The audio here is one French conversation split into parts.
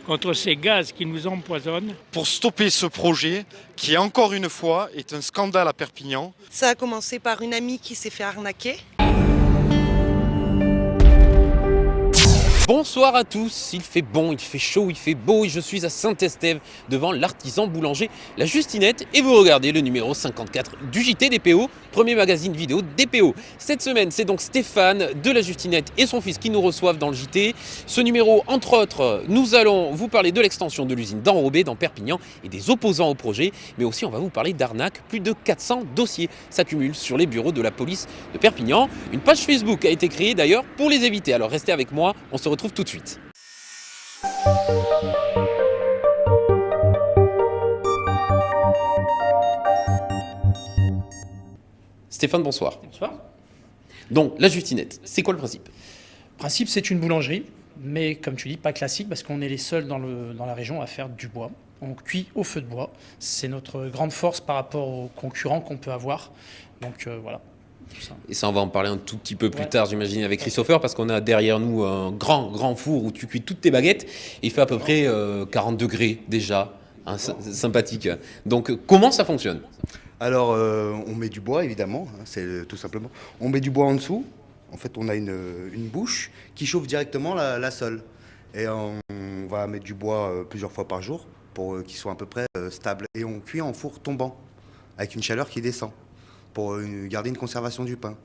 contre ces gaz qui nous empoisonnent. Pour stopper ce projet qui, encore une fois, est un scandale à Perpignan. Ça a commencé par une amie qui s'est fait arnaquer. Bonsoir à tous, il fait bon, il fait chaud, il fait beau et je suis à Saint-Estève devant l'artisan boulanger La Justinette et vous regardez le numéro 54 du JT DPO, premier magazine vidéo DPO. Cette semaine, c'est donc Stéphane de La Justinette et son fils qui nous reçoivent dans le JT. Ce numéro, entre autres, nous allons vous parler de l'extension de l'usine d'Enrobé dans Perpignan et des opposants au projet, mais aussi on va vous parler d'arnaque. Plus de 400 dossiers s'accumulent sur les bureaux de la police de Perpignan. Une page Facebook a été créée d'ailleurs pour les éviter, alors restez avec moi, on se retrouve tout de suite. Stéphane, bonsoir. Bonsoir. Donc, La Justinette, c'est quoi le principe ? Le principe, c'est une boulangerie, mais comme tu dis, pas classique, parce qu'on est les seuls dans la région à faire du bois. On cuit au feu de bois. C'est notre grande force par rapport aux concurrents qu'on peut avoir. Donc voilà. Et ça, on va en parler un tout petit peu plus tard, j'imagine, avec Christopher, parce qu'on a derrière nous un grand four où tu cuis toutes tes baguettes. Et il fait à peu près 40 degrés déjà, hein, sympathique. Donc, comment ça fonctionne ? Alors, on met du bois, évidemment, hein, c'est tout simplement. On met du bois en dessous. En fait, on a une bouche qui chauffe directement la sole. Et on va mettre du bois plusieurs fois par jour pour qu'il soit à peu près stable. Et on cuit en four tombant, avec une chaleur qui descend, pour garder une conservation du pain.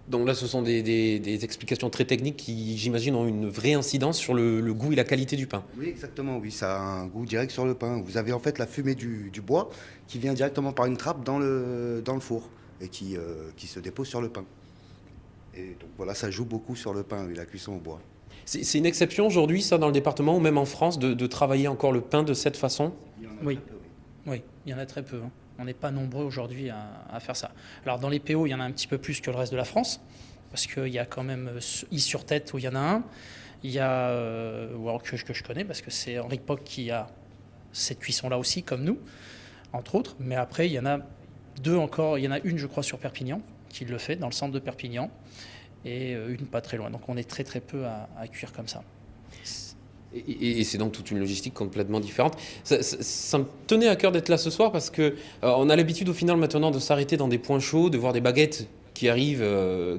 Donc là, ce sont des explications très techniques qui, j'imagine, ont une vraie incidence sur le goût et la qualité du pain. Oui, exactement, oui, ça a un goût direct sur le pain. Vous avez en fait la fumée du bois qui vient directement par une trappe dans le four et qui se dépose sur le pain. Et donc voilà, ça joue beaucoup sur le pain, oui, la cuisson au bois. C'est une exception aujourd'hui, ça, dans le département, ou même en France, de travailler encore le pain de cette façon ? Oui. Oui, il y en a très peu. Hein. On n'est pas nombreux aujourd'hui à faire ça. Alors dans les PO, il y en a un petit peu plus que le reste de la France, parce qu'il y a quand même I-sur-Tête où il y en a un. Il y a, que je connais, parce que c'est Henri Poc qui a cette cuisson-là aussi, comme nous, entre autres. Mais après, il y en a deux encore. Il y en a une, je crois, sur Perpignan, qui le fait, dans le centre de Perpignan, et une pas très loin. Donc on est très très peu à cuire comme ça. Et c'est donc toute une logistique complètement différente. Ça me tenait à cœur d'être là ce soir parce que on a l'habitude au final maintenant de s'arrêter dans des points chauds, de voir des baguettes qui arrivent,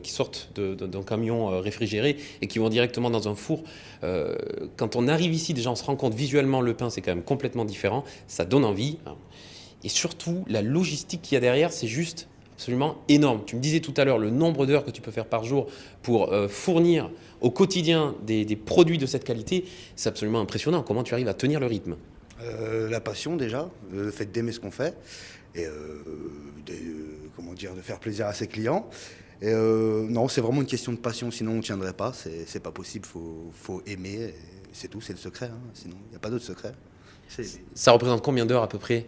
qui sortent d'un camion réfrigéré et qui vont directement dans un four. Quand on arrive ici, déjà on se rend compte visuellement le pain c'est quand même complètement différent, ça donne envie. Et surtout la logistique qu'il y a derrière, c'est juste absolument énorme. Tu me disais tout à l'heure le nombre d'heures que tu peux faire par jour pour fournir au quotidien des produits de cette qualité, c'est absolument impressionnant. Comment tu arrives à tenir le rythme ? La passion déjà, le fait d'aimer ce qu'on fait et de faire plaisir à ses clients. Et non, c'est vraiment une question de passion, sinon on ne tiendrait pas, c'est pas possible, faut aimer, c'est tout, c'est le secret, hein. Sinon il n'y a pas d'autre secret. Ça représente combien d'heures à peu près ?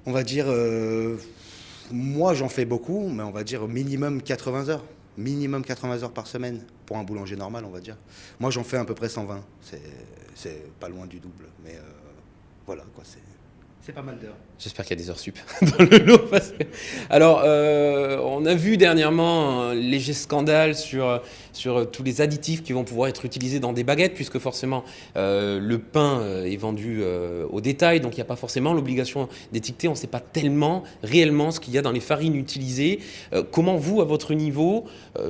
On va dire, moi j'en fais beaucoup, mais on va dire minimum 80 heures. Minimum 80 heures par semaine, pour un boulanger normal, on va dire. Moi, j'en fais à peu près 120. C'est pas loin du double. Mais voilà, quoi, c'est pas mal d'heures. J'espère qu'il y a des heures sup dans le lot. Alors, on a vu dernièrement un léger scandale sur tous les additifs qui vont pouvoir être utilisés dans des baguettes, puisque forcément, le pain est vendu au détail, donc il n'y a pas forcément l'obligation d'étiqueter. On ne sait pas tellement, réellement, ce qu'il y a dans les farines utilisées. Comment vous, à votre niveau,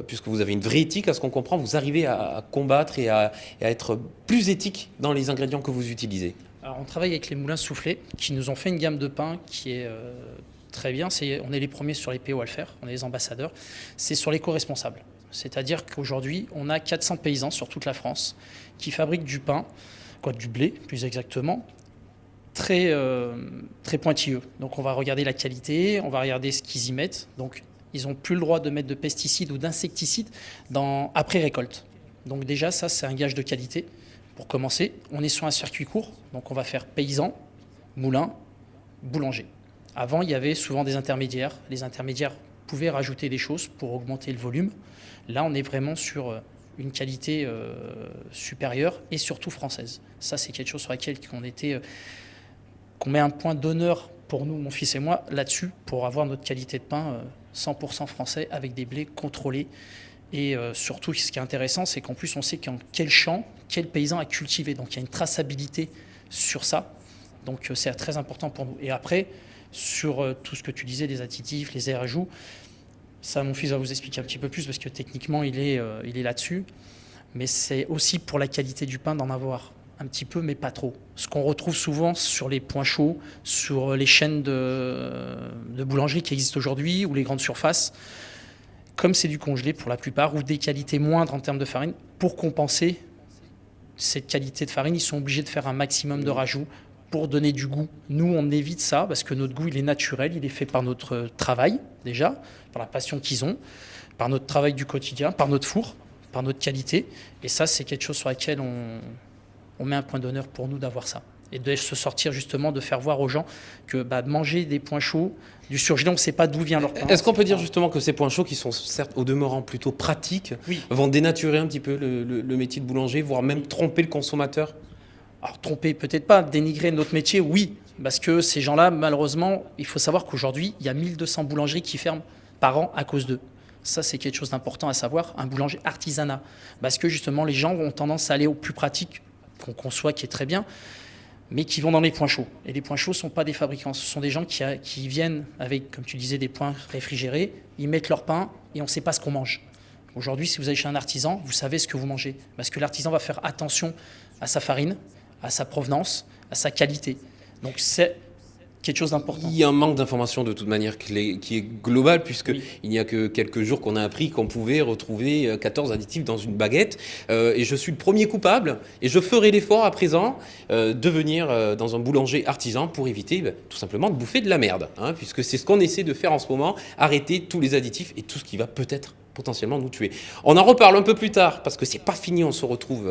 puisque vous avez une vraie éthique, à ce qu'on comprend, vous arrivez à combattre et à être plus éthique dans les ingrédients que vous utilisez ? Alors, on travaille avec les moulins soufflés qui nous ont fait une gamme de pain qui est très bien. On est les premiers sur les PO à le faire, on est les ambassadeurs. C'est sur l'éco-responsable. C'est-à-dire qu'aujourd'hui, on a 400 paysans sur toute la France qui fabriquent du pain, du blé plus exactement, très pointilleux. Donc on va regarder la qualité, on va regarder ce qu'ils y mettent. Donc ils n'ont plus le droit de mettre de pesticides ou d'insecticides après récolte. Donc déjà, ça, c'est un gage de qualité. Pour commencer, on est sur un circuit court, donc on va faire paysan, moulin, boulanger. Avant, il y avait souvent des intermédiaires. Les intermédiaires pouvaient rajouter des choses pour augmenter le volume. Là, on est vraiment sur une qualité supérieure et surtout française. Ça, c'est quelque chose sur laquelle qu'on met un point d'honneur pour nous, mon fils et moi, là-dessus, pour avoir notre qualité de pain 100% français avec des blés contrôlés Et surtout, ce qui est intéressant, c'est qu'en plus, on sait quel champ, quel paysan a cultivé. Donc, il y a une traçabilité sur ça. Donc, c'est très important pour nous. Et après, sur tout ce que tu disais, les additifs, les ajouts, ça, mon fils va vous expliquer un petit peu plus parce que techniquement, il est là-dessus. Mais c'est aussi pour la qualité du pain d'en avoir un petit peu, mais pas trop. Ce qu'on retrouve souvent sur les points chauds, sur les chaînes de boulangerie qui existent aujourd'hui ou les grandes surfaces, comme c'est du congelé pour la plupart, ou des qualités moindres en termes de farine, pour compenser cette qualité de farine, ils sont obligés de faire un maximum de rajouts pour donner du goût. Nous, on évite ça parce que notre goût, il est naturel, il est fait par notre travail, déjà, par la passion qu'ils ont, par notre travail du quotidien, par notre four, par notre qualité. Et ça, c'est quelque chose sur laquelle on met un point d'honneur pour nous d'avoir ça. Et de se sortir justement, de faire voir aux gens que manger des points chauds, du surgelé, on ne sait pas d'où vient leur pain. Est-ce qu'on peut dire justement que ces points chauds, qui sont certes au demeurant plutôt pratiques, vont dénaturer un petit peu le métier de boulanger, voire même tromper le consommateur? Alors tromper, peut-être pas, dénigrer notre métier, oui. Parce que ces gens-là, malheureusement, il faut savoir qu'aujourd'hui, il y a 1200 boulangeries qui ferment par an à cause d'eux. Ça, c'est quelque chose d'important à savoir, un boulanger artisanat. Parce que justement, les gens ont tendance à aller au plus pratique, qu'on conçoit, qui est très bien, mais qui vont dans les points chauds. Et les points chauds ne sont pas des fabricants, ce sont des gens qui viennent avec, comme tu disais, des points réfrigérés, ils mettent leur pain et on ne sait pas ce qu'on mange. Aujourd'hui, si vous allez chez un artisan, vous savez ce que vous mangez, parce que l'artisan va faire attention à sa farine, à sa provenance, à sa qualité. Donc c'est quelque chose d'important. Il y a un manque d'information de toute manière qui est global, puisqu'il n'y a que quelques jours qu'on a appris qu'on pouvait retrouver 14 additifs dans une baguette. Et je suis le premier coupable, et je ferai l'effort à présent de venir dans un boulanger artisan pour éviter tout simplement de bouffer de la merde, puisque c'est ce qu'on essaie de faire en ce moment, arrêter tous les additifs et tout ce qui va peut-être potentiellement nous tuer. On en reparle un peu plus tard parce que c'est pas fini, on se retrouve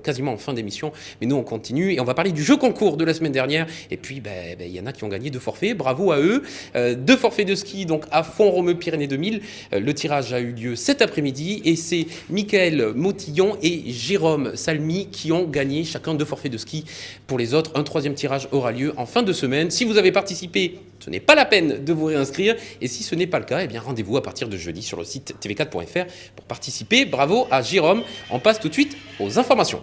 quasiment en fin d'émission, mais nous on continue et on va parler du jeu concours de la semaine dernière. Et puis il y en a qui ont gagné 2 forfaits, bravo à eux. 2 forfaits de ski donc à Font-Romeu-Pyrénées 2000. Le tirage a eu lieu cet après-midi et c'est Michael Motillon et Jérôme Salmi qui ont gagné chacun 2 forfaits de ski. Pour les autres, un 3e tirage aura lieu en fin de semaine. Si vous avez participé, ce n'est pas la peine de vous réinscrire. Et si ce n'est pas le cas, eh bien rendez-vous à partir de jeudi sur le site tv4.fr pour participer. Bravo à Jérôme. On passe tout de suite aux informations.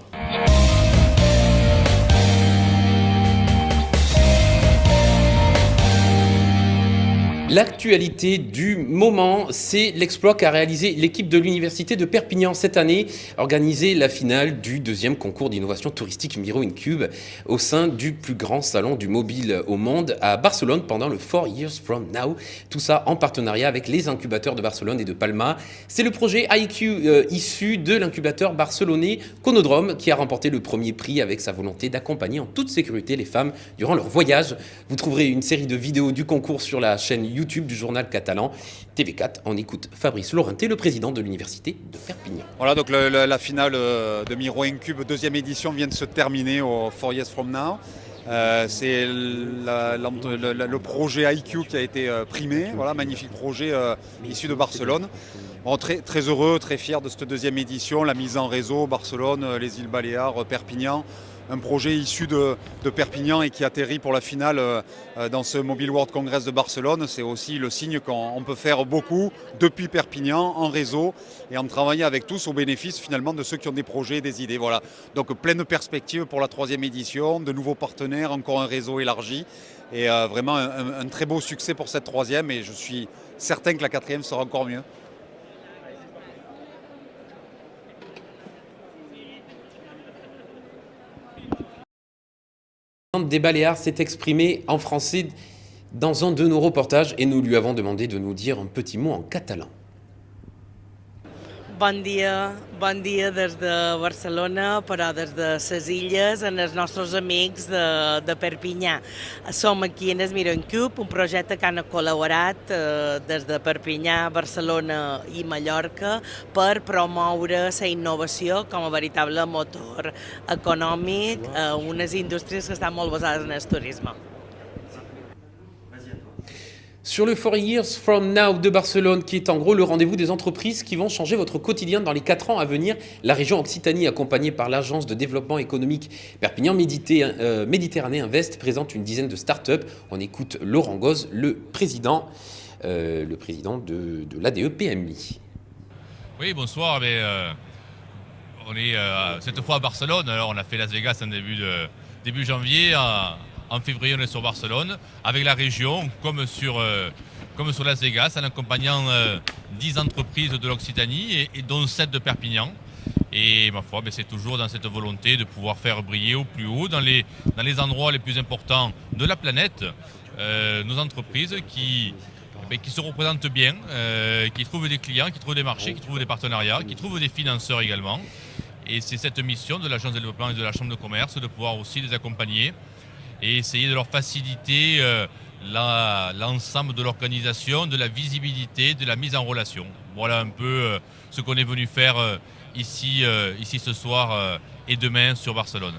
L'actualité du moment, c'est l'exploit qu'a réalisé l'équipe de l'Université de Perpignan cette année, organiser la finale du 2e concours d'innovation touristique Miro Incube au sein du plus grand salon du mobile au monde à Barcelone pendant le 4 Years From Now. Tout ça en partenariat avec les incubateurs de Barcelone et de Palma. C'est le projet IQ issu de l'incubateur barcelonais Conodrome qui a remporté le premier prix avec sa volonté d'accompagner en toute sécurité les femmes durant leur voyage. Vous trouverez une série de vidéos du concours sur la chaîne YouTube du journal catalan TV4. On écoute Fabrice Laurenté, le président de l'université de Perpignan. Voilà, donc la finale de Miro Incube 2e édition vient de se terminer au 4 Years From Now. C'est le projet IQ qui a été primé, voilà, magnifique projet issu de Barcelone. Bon, très, très heureux, très fier de cette 2e édition, la mise en réseau, Barcelone, les îles Baléares, Perpignan. Un projet issu de Perpignan et qui atterrit pour la finale dans ce Mobile World Congress de Barcelone. C'est aussi le signe qu'on peut faire beaucoup depuis Perpignan, en réseau, et en travaillant avec tous au bénéfice finalement de ceux qui ont des projets et des idées. Voilà. Donc pleine perspective pour la 3e édition, de nouveaux partenaires, encore un réseau élargi, et vraiment un très beau succès pour cette 3e, et je suis certain que la 4e sera encore mieux. Des Baléares s'est exprimé en français dans un de nos reportages et nous lui avons demandé de nous dire un petit mot en catalan. Bon dia des de Barcelona, però des de ses illes, amb els nostres amics de Perpinyà. Som aquí en el Miro Incube, un projecte que han col·laborat des de Perpinyà, Barcelona i Mallorca per promoure la innovació com a veritable motor econòmic a unes indústries que estan molt basades en el turisme. Sur le 4 Years From Now de Barcelone, qui est en gros le rendez-vous des entreprises qui vont changer votre quotidien dans les 4 ans à venir, la région Occitanie, accompagnée par l'Agence de développement économique Perpignan Méditerranée Invest, présente une dizaine de start-up. On écoute Laurent Goz, le président de l'ADE PMI. Oui, bonsoir. On est cette fois à Barcelone. Alors, on a fait Las Vegas en début janvier. En février, on est sur Barcelone avec la région, comme sur Las Vegas, en accompagnant 10 entreprises de l'Occitanie et dont 7 de Perpignan. Et ma foi, c'est toujours dans cette volonté de pouvoir faire briller au plus haut, dans les endroits les plus importants de la planète, nos entreprises qui se représentent bien, qui trouvent des clients, qui trouvent des marchés, qui trouvent des partenariats, qui trouvent des financeurs également. Et c'est cette mission de l'Agence de développement et de la Chambre de commerce de pouvoir aussi les accompagner et essayer de leur faciliter l'ensemble de l'organisation, de la visibilité, de la mise en relation. Voilà un peu ce qu'on est venu faire ici ce soir et demain sur Barcelone.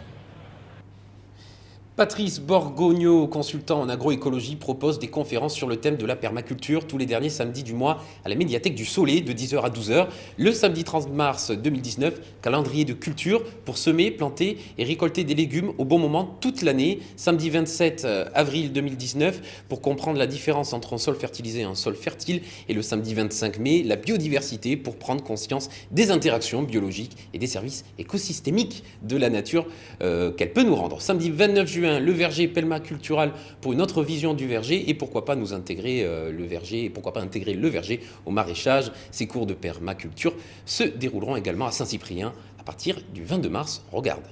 Patrice Borgogno, consultant en agroécologie, propose des conférences sur le thème de la permaculture tous les derniers samedis du mois à la médiathèque du Soleil de 10h à 12h. Le samedi 30 mars 2019, calendrier de culture pour semer, planter et récolter des légumes au bon moment toute l'année. Samedi 27 avril 2019, pour comprendre la différence entre un sol fertilisé et un sol fertile. Et le samedi 25 mai, la biodiversité pour prendre conscience des interactions biologiques et des services écosystémiques de la nature qu'elle peut nous rendre. Samedi 29 juin, le verger permacultural pour une autre vision du verger et pourquoi pas nous intégrer le verger et pourquoi pas intégrer le verger au maraîchage. Ces cours de permaculture se dérouleront également à Saint-Cyprien à partir du 22 mars. Regarde.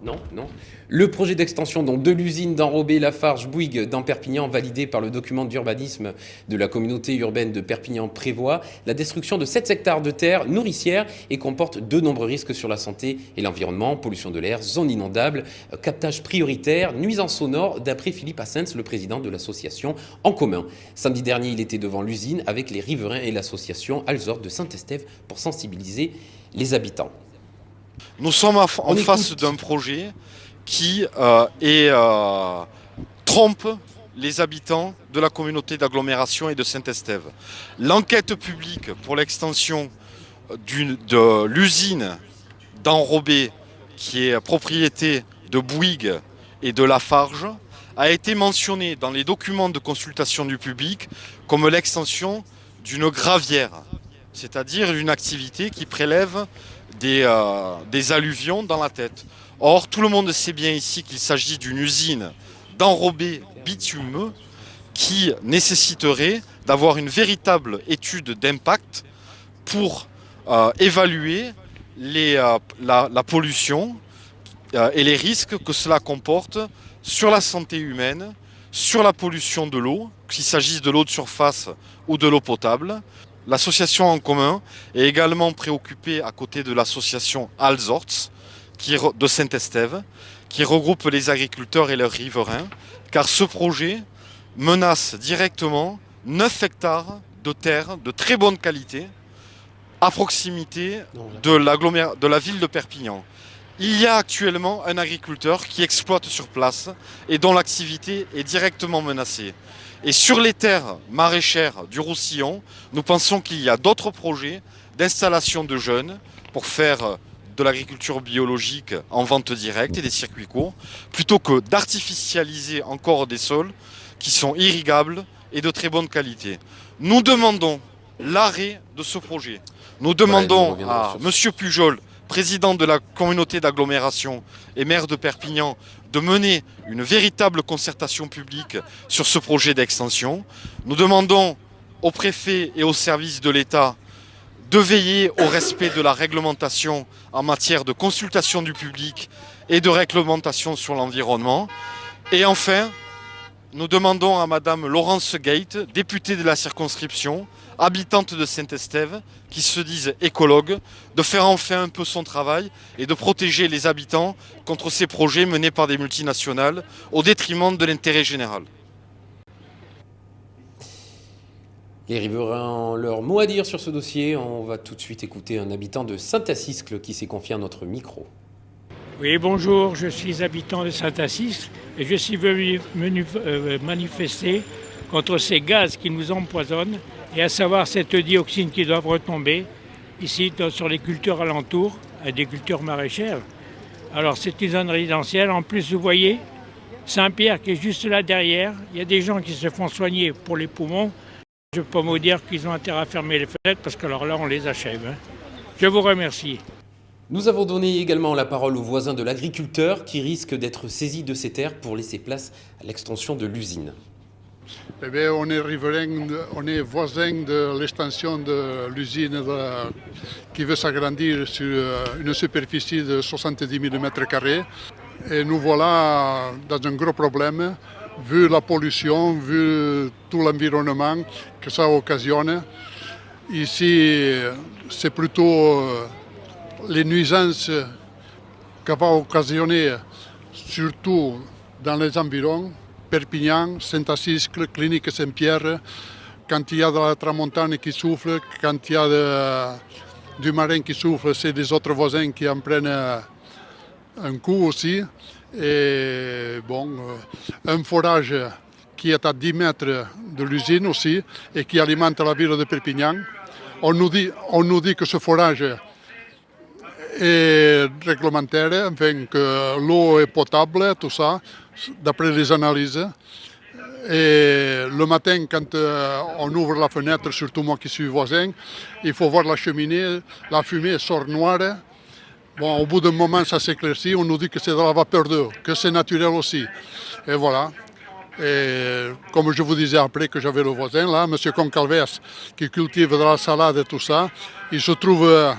Non. Le projet d'extension de l'usine d'Enrobé-Lafarge-Bouygues dans Perpignan, validé par le document d'urbanisme de la communauté urbaine de Perpignan, prévoit la destruction de 7 hectares de terre nourricière et comporte de nombreux risques sur la santé et l'environnement, pollution de l'air, zone inondable, captage prioritaire, nuisances sonores, d'après Philippe Assens, le président de l'association En Commun. Samedi dernier, il était devant l'usine avec les riverains et l'association Alzor de Saint-Estève pour sensibiliser les habitants. Nous sommes en face d'un projet qui trompe les habitants de la communauté d'agglomération et de Saint-Estève. L'enquête publique pour l'extension de l'usine d'Enrobé, qui est propriété de Bouygues et de Lafarge, a été mentionnée dans les documents de consultation du public comme l'extension d'une gravière, c'est-à-dire une activité qui prélève des alluvions dans la tête. Or, tout le monde sait bien ici qu'il s'agit d'une usine d'enrobé bitumeux qui nécessiterait d'avoir une véritable étude d'impact pour évaluer la pollution et les risques que cela comporte sur la santé humaine, sur la pollution de l'eau, qu'il s'agisse de l'eau de surface ou de l'eau potable. L'association En Commun est également préoccupée à côté de l'association Alzorts de Saint-Estève, qui regroupe les agriculteurs et leurs riverains, car ce projet menace directement 9 hectares de terre de très bonne qualité à proximité de la ville de Perpignan. Il y a actuellement un agriculteur qui exploite sur place et dont l'activité est directement menacée. Et sur les terres maraîchères du Roussillon, nous pensons qu'il y a d'autres projets d'installation de jeunes pour faire de l'agriculture biologique en vente directe et des circuits courts, plutôt que d'artificialiser encore des sols qui sont irrigables et de très bonne qualité. Nous demandons l'arrêt de ce projet. Nous demandons à M. Pujol, président de la communauté d'agglomération et maire de Perpignan, de mener une véritable concertation publique sur ce projet d'extension. Nous demandons au préfet et aux services de l'État de veiller au respect de la réglementation en matière de consultation du public et de réglementation sur l'environnement. Et enfin, nous demandons à Madame Laurence Gate, députée de la circonscription, habitante de Saint-Estève, qui se disent écologues, de faire enfin un peu son travail et de protéger les habitants contre ces projets menés par des multinationales au détriment de l'intérêt général. Les riverains ont leur mot à dire sur ce dossier. On va tout de suite écouter un habitant de Saint-Assiscle qui s'est confié à notre micro. Oui, bonjour, je suis habitant de Saint-Assiscle et je suis venu manifester contre ces gaz qui nous empoisonnent et à savoir cette dioxine qui doit retomber ici sur les cultures alentours, des cultures maraîchères. Alors c'est une zone résidentielle. En plus, vous voyez, Saint-Pierre qui est juste là derrière, il y a des gens qui se font soigner pour les poumons. Je peux me dire qu'ils ont intérêt à fermer les fenêtres parce que alors là, on les achève. Hein. Je vous remercie. Nous avons donné également la parole aux voisins de l'agriculteur qui risque d'être saisi de ses terres pour laisser place à l'extension de l'usine. Eh bien, on est riverain, on est voisin de l'extension de l'usine qui veut s'agrandir sur une superficie de 70 000 m². Et nous voilà dans un gros problème, vu la pollution, vu tout l'environnement que ça occasionne. Ici, c'est plutôt les nuisances que va occasionner, surtout dans les environs. Perpignan, Saint-Assiscle, Clinique Saint-Pierre, quand il y a de la tramontane qui souffle, quand il y a du marin qui souffle, c'est les autres voisins qui en prennent un coup aussi. Et bon, un forage qui est à 10 mètres de l'usine aussi et qui alimente la ville de Perpignan. On nous dit que ce forage est réglementaire, enfin que l'eau est potable, tout ça, d'après les analyses. Et le matin, quand on ouvre la fenêtre, surtout moi qui suis voisin, il faut voir la cheminée, la fumée sort noire. Bon, au bout d'un moment, ça s'éclaircit, on nous dit que c'est de la vapeur d'eau, que c'est naturel aussi. Et voilà. Et comme je vous disais après que j'avais le voisin, là, M. Concalves, qui cultive de la salade et tout ça, il se trouve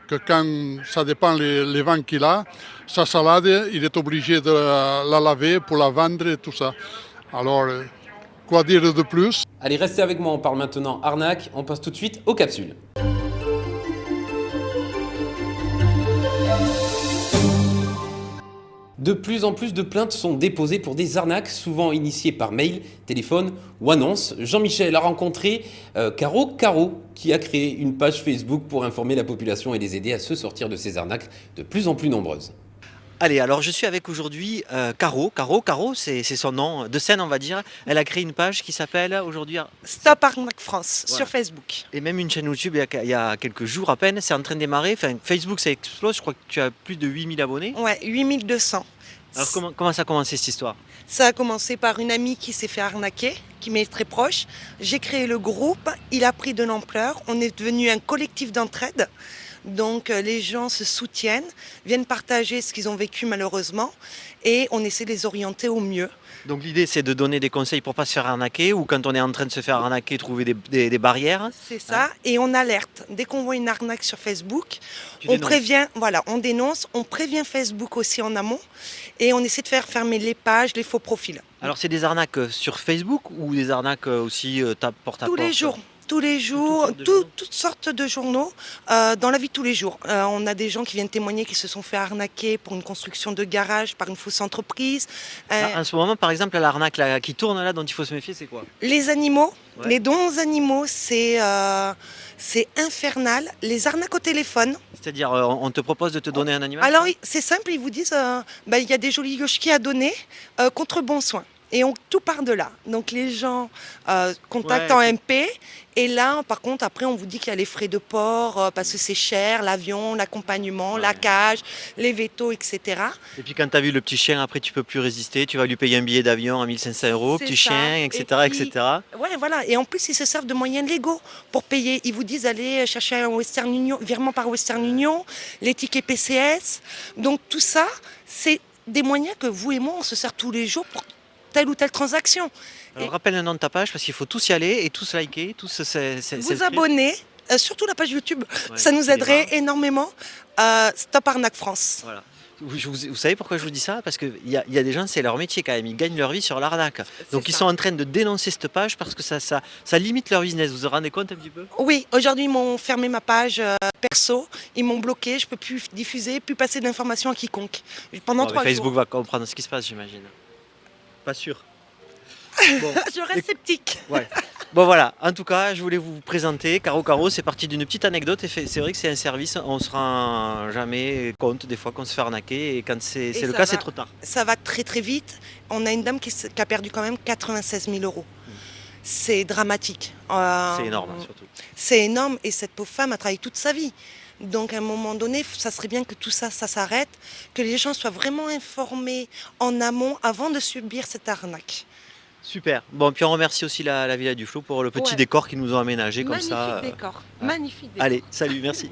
que quand ça dépend les vents qu'il a, sa salade, il est obligé de la laver pour la vendre et tout ça. Alors, quoi dire de plus? Allez, restez avec moi, on parle maintenant arnaque, on passe tout de suite aux capsules. De plus en plus de plaintes sont déposées pour des arnaques, souvent initiées par mail, téléphone ou annonce. Jean-Michel a rencontré Caro Caro, qui a créé une page Facebook pour informer la population et les aider à se sortir de ces arnaques de plus en plus nombreuses. Allez, alors je suis avec aujourd'hui Caro. Caro, c'est son nom de scène, on va dire. Elle a créé une page qui s'appelle aujourd'hui Stop Arnaque France Voilà. sur Facebook. Et même une chaîne YouTube il y a quelques jours à peine. C'est en train de démarrer. Enfin, Facebook, ça explose. Je crois que tu as plus de 8000 abonnés. Ouais, 8200. Alors comment ça a commencé cette histoire? Ça a commencé par une amie qui s'est fait arnaquer, qui m'est très proche. J'ai créé le groupe, il a pris de l'ampleur. On est devenu un collectif d'entraide. Donc les gens se soutiennent, viennent partager ce qu'ils ont vécu malheureusement et on essaie de les orienter au mieux. Donc l'idée, c'est de donner des conseils pour ne pas se faire arnaquer ou quand on est en train de se faire arnaquer, trouver des barrières. C'est ça, et on alerte. Dès qu'on voit une arnaque sur Facebook, Tu on dénonces. prévient, voilà, on dénonce, on prévient Facebook aussi en amont et on essaie de faire fermer les pages, les faux profils. Alors c'est des arnaques sur Facebook ou des arnaques aussi porte à Tous porte? les jours. Tous les jours, toutes sortes de journaux dans la vie de tous les jours. On a des gens qui viennent témoigner qui se sont fait arnaquer pour une construction de garage par une fausse entreprise. En ce moment, par exemple, l'arnaque là, qui tourne là, dont il faut se méfier, c'est quoi? Les animaux, Ouais. les dons aux animaux, c'est infernal. Les arnaques au téléphone. C'est-à-dire, on te propose de te donner un animal? Alors c'est simple, ils vous disent il y a des jolis yoshki à donner contre bon soin. Et tout part de là. Donc les gens contactent en MP. Et là, par contre, après, on vous dit qu'il y a les frais de port parce que c'est cher, l'avion, l'accompagnement, la cage, les vétos, etc. Et puis quand tu as vu le petit chien, après tu peux plus résister, tu vas lui payer un billet d'avion à 1500 €, C'est petit ça. chien, Et etc. puis, etc. Ouais, voilà. Et en plus, ils se servent de moyens légaux pour payer. Ils vous disent allez chercher un Western Union, virement par Western Union, les tickets PCS. Donc tout ça, c'est des moyens que vous et moi, on se sert tous les jours pour telle ou telle transaction. Alors rappelle le nom de ta page parce qu'il faut tous y aller et tous liker, tous Vous abonner, surtout la page YouTube, Ouais, ça nous c'est aiderait des énormément. Stop Arnaque France. Voilà. Vous savez pourquoi je vous dis ça? Parce qu'il y a des gens, c'est leur métier quand même, ils gagnent leur vie sur l'arnaque. Donc ils sont en train de dénoncer cette page parce que ça limite leur business. Vous vous rendez compte un petit peu? Oui, aujourd'hui ils m'ont fermé ma page perso, ils m'ont bloqué, je ne peux plus diffuser, plus passer d'informations à quiconque. Pendant Bon, mais 3 Facebook jours. va comprendre ce qui se passe, j'imagine. Pas sûr. Bon. Je reste sceptique. Ouais. Bon voilà, en tout cas, je voulais vous présenter Caro Caro, c'est parti d'une petite anecdote et c'est vrai que c'est un service, on se rend jamais compte des fois qu'on se fait arnaquer et quand c'est Et le ça cas, va. c'est trop tard. Ça va très très vite. On a une dame qui a perdu quand même 96 000 €. C'est dramatique. C'est énorme surtout. C'est énorme et cette pauvre femme a travaillé toute sa vie. Donc à un moment donné, ça serait bien que tout ça, ça s'arrête, que les gens soient vraiment informés en amont avant de subir cette arnaque. Super. Bon, puis on remercie aussi la Villa du Flot pour le petit décor qu'ils nous ont aménagé comme Magnifique ça. décor. Magnifique décor. Allez, salut, merci.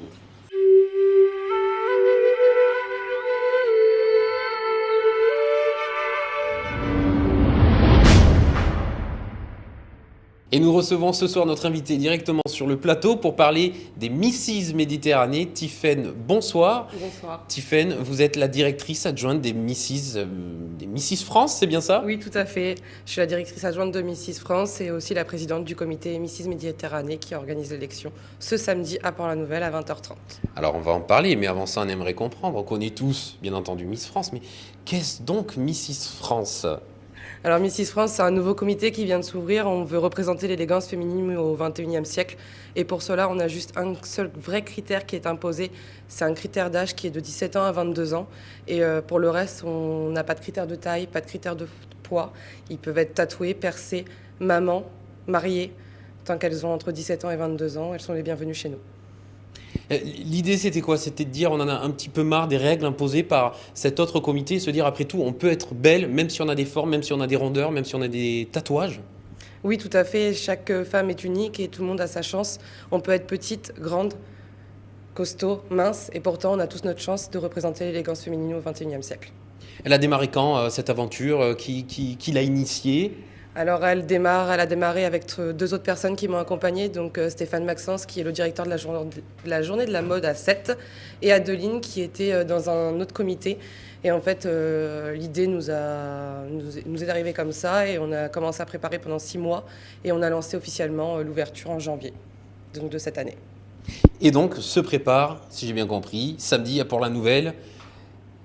Et nous recevons ce soir notre invité directement sur le plateau pour parler des Misses Méditerranée. Tiffaine, bonsoir. Bonsoir. Tiffaine, vous êtes la directrice adjointe des Misses France, c'est bien ça? Oui, tout à fait. Je suis la directrice adjointe de Misses France et aussi la présidente du comité Misses Méditerranée qui organise l'élection ce samedi à Port-la-Nouvelle à 20h30. Alors on va en parler, mais avant ça on aimerait comprendre. On connaît tous, bien entendu, Miss France, mais qu'est-ce donc Misses France? Alors Misses France, c'est un nouveau comité qui vient de s'ouvrir. On veut représenter l'élégance féminine au XXIe siècle. Et pour cela, on a juste un seul vrai critère qui est imposé. C'est un critère d'âge qui est de 17 ans à 22 ans. Et pour le reste, on n'a pas de critère de taille, pas de critère de poids. Ils peuvent être tatoués, percés, mamans, mariées. Tant qu'elles ont entre 17 ans et 22 ans, elles sont les bienvenues chez nous. L'idée, c'était quoi? C'était de dire on en a un petit peu marre des règles imposées par cet autre comité et se dire après tout, on peut être belle, même si on a des formes, même si on a des rondeurs, même si on a des tatouages. Oui, tout à fait. Chaque femme est unique et tout le monde a sa chance. On peut être petite, grande, costaud, mince, et pourtant on a tous notre chance de représenter l'élégance féminine au XXIe siècle. Elle a démarré quand, cette aventure? Qui l'a initiée? Alors elle a démarré avec deux autres personnes qui m'ont accompagnée, donc Stéphane Maxence qui est le directeur de la journée de la mode à 7 et Adeline qui était dans un autre comité. Et en fait, l'idée nous est arrivée comme ça et on a commencé à préparer pendant 6 mois et on a lancé officiellement l'ouverture en janvier donc de cette année. Et donc se prépare, si j'ai bien compris, samedi à Port-la-Nouvelle,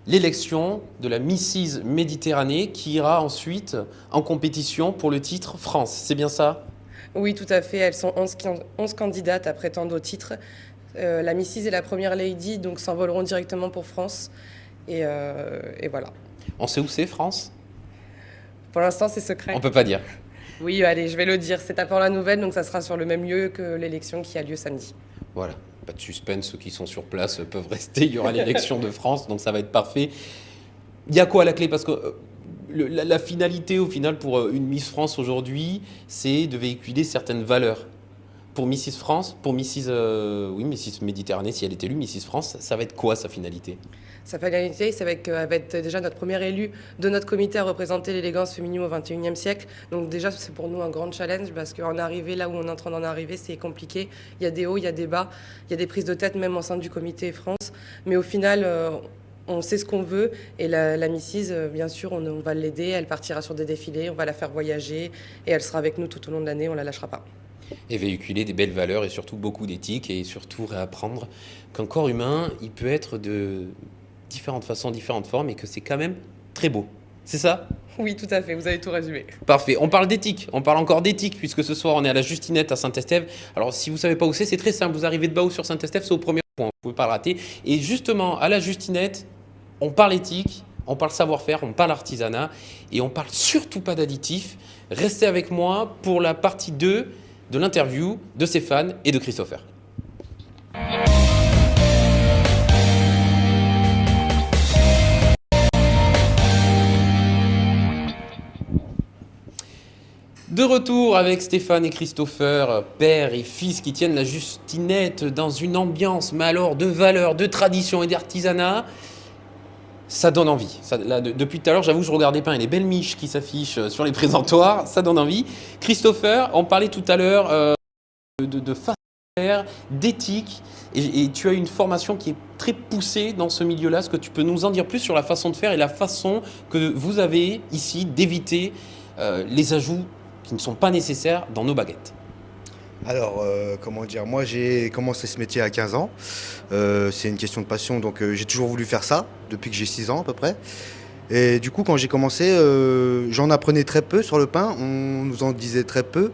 l'élection de la Misses Méditerranée qui ira ensuite en compétition pour le titre France. C'est bien ça? Oui, tout à fait. Elles sont 11 candidates à prétendre au titre. La Misses et la première lady donc s'envoleront directement pour France. Et voilà. On sait où c'est, France? Pour l'instant, c'est secret. On peut pas dire. Oui, allez, je vais le dire. C'est à Port-la-Nouvelle, donc ça sera sur le même lieu que l'élection qui a lieu samedi. Voilà. Pas de suspense, ceux qui sont sur place peuvent rester. Il y aura l'élection de France, donc ça va être parfait. Il y a quoi à la clé? Parce que la finalité, au final, pour une Miss France aujourd'hui, c'est de véhiculer certaines valeurs. Pour Misses France, pour Misses Méditerranée, si elle est élue, Misses France, ça va être quoi sa finalité? Sa finalité, ça va être déjà notre première élue de notre comité à représenter l'élégance féminine au XXIe siècle. Donc déjà, c'est pour nous un grand challenge parce qu'en arriver là où on est en train d'en arriver, c'est compliqué. Il y a des hauts, il y a des bas, il y a des prises de tête même au sein du comité France. Mais au final, on sait ce qu'on veut et la Misses, bien sûr, on va l'aider. Elle partira sur des défilés, on va la faire voyager et elle sera avec nous tout au long de l'année, on la lâchera pas. Et véhiculer des belles valeurs et surtout beaucoup d'éthique et surtout réapprendre qu'un corps humain, il peut être de différentes façons, différentes formes et que c'est quand même très beau. C'est ça? Oui, tout à fait, vous avez tout résumé. Parfait. On parle d'éthique, on parle encore d'éthique puisque ce soir on est à la Justinette à Saint-Estève. Alors si vous ne savez pas où c'est très simple. Vous arrivez de Baou sur Saint-Estève, c'est au premier point, vous ne pouvez pas le rater. Et justement, à la Justinette, on parle éthique, on parle savoir-faire, on parle artisanat et on parle surtout pas d'additifs. Restez avec moi pour la partie 2 de l'interview de Stéphane et de Christopher. De retour avec Stéphane et Christopher, père et fils qui tiennent la Justinette dans une ambiance, mais alors de valeurs, de tradition et d'artisanat. Ça donne envie. Depuis tout à l'heure, j'avoue, je regardais pas les belles miches qui s'affichent sur les présentoirs. Ça donne envie. Christopher, on parlait tout à l'heure de façon de faire, d'éthique. Et tu as une formation qui est très poussée dans ce milieu-là. Est-ce que tu peux nous en dire plus sur la façon de faire et la façon que vous avez ici d'éviter les ajouts qui ne sont pas nécessaires dans nos baguettes? Alors, comment dire, moi j'ai commencé ce métier à 15 ans. C'est une question de passion, donc j'ai toujours voulu faire ça, depuis que j'ai 6 ans à peu près. Et du coup, quand j'ai commencé, j'en apprenais très peu sur le pain, on nous en disait très peu,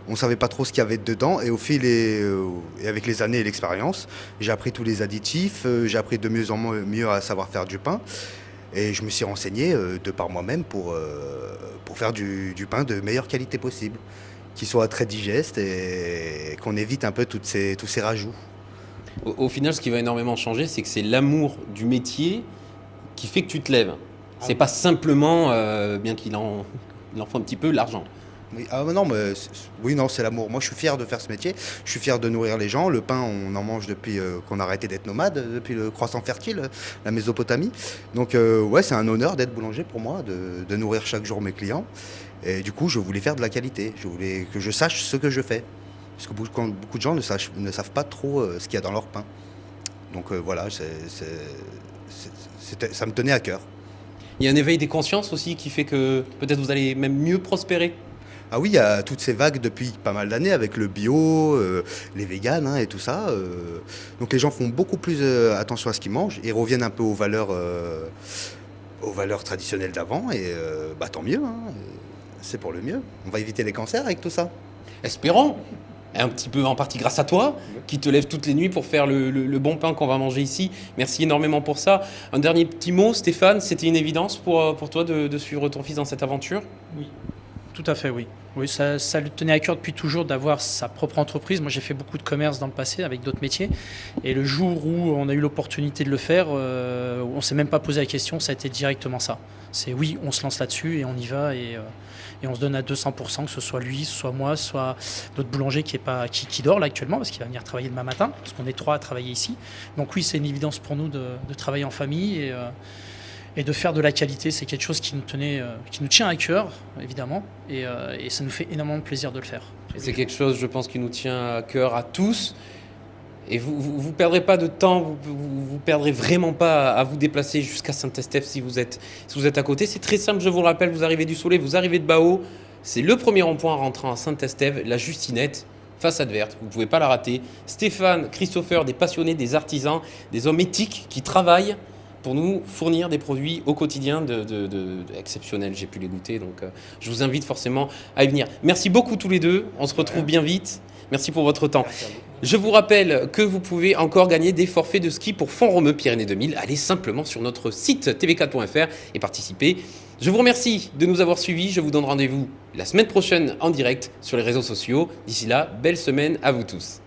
on ne savait pas trop ce qu'il y avait dedans. Et au fil et avec les années et l'expérience, j'ai appris tous les additifs, j'ai appris de mieux en mieux à savoir faire du pain. Et je me suis renseigné de par moi-même pour faire du pain de meilleure qualité possible, qui soit très digeste et qu'on évite un peu tous ces rajouts. Au final, ce qui va énormément changer, c'est que c'est l'amour du métier qui fait que tu te lèves. C'est pas simplement, bien qu'il en faut un petit peu, l'argent. Oui, ah non, mais oui, non, c'est l'amour. Moi, je suis fier de faire ce métier. Je suis fier de nourrir les gens. Le pain, on en mange depuis qu'on a arrêté d'être nomade, depuis le croissant fertile, la Mésopotamie. Donc, ouais, c'est un honneur d'être boulanger pour moi, de nourrir chaque jour mes clients. Et du coup, je voulais faire de la qualité. Je voulais que je sache ce que je fais. Parce que beaucoup de gens ne savent pas trop ce qu'il y a dans leur pain. Donc voilà, ça me tenait à cœur. Il y a un éveil des consciences aussi qui fait que peut-être vous allez même mieux prospérer. Ah oui, il y a toutes ces vagues depuis pas mal d'années avec le bio, les véganes et tout ça. Donc les gens font beaucoup plus attention à ce qu'ils mangent et reviennent un peu aux valeurs traditionnelles d'avant. Et tant mieux, hein. C'est pour le mieux. On va éviter les cancers avec tout ça. Espérons. Un petit peu en partie grâce à toi, qui te lèves toutes les nuits pour faire le bon pain qu'on va manger ici. Merci énormément pour ça. Un dernier petit mot, Stéphane, c'était une évidence pour toi de suivre ton fils dans cette aventure? Oui, tout à fait, oui. Oui, ça lui tenait à cœur depuis toujours d'avoir sa propre entreprise. Moi, j'ai fait beaucoup de commerce dans le passé avec d'autres métiers. Et le jour où on a eu l'opportunité de le faire, on ne s'est même pas posé la question, ça a été directement ça. C'est oui, on se lance là-dessus et on y va et on se donne à 200%, que ce soit lui, soit moi, soit notre boulanger qui dort là actuellement parce qu'il va venir travailler demain matin, parce qu'on est 3 à travailler ici. Donc oui, c'est une évidence pour nous de travailler en famille et de faire de la qualité. C'est quelque chose qui nous tient à cœur, évidemment, et ça nous fait énormément de plaisir de le faire. Et c'est quelque chose, je pense, qui nous tient à cœur à tous. Et vous perdrez pas de temps, vous perdrez vraiment pas à vous déplacer jusqu'à Saint-Estèphe si vous êtes à côté. C'est très simple, je vous le rappelle, vous arrivez du Soleil, vous arrivez de Bao, c'est le premier rond-point en rentrant à Saint-Estèphe, la Justinette, façade verte, vous ne pouvez pas la rater. Stéphane, Christopher, des passionnés, des artisans, des hommes éthiques qui travaillent pour nous fournir des produits au quotidien exceptionnels. J'ai pu les goûter, donc je vous invite forcément à y venir. Merci beaucoup tous les deux, on se retrouve bien vite. Merci pour votre temps. Je vous rappelle que vous pouvez encore gagner des forfaits de ski pour Font-Romeu Pyrénées 2000. Allez simplement sur notre site tv4.fr et participez. Je vous remercie de nous avoir suivis. Je vous donne rendez-vous la semaine prochaine en direct sur les réseaux sociaux. D'ici là, belle semaine à vous tous.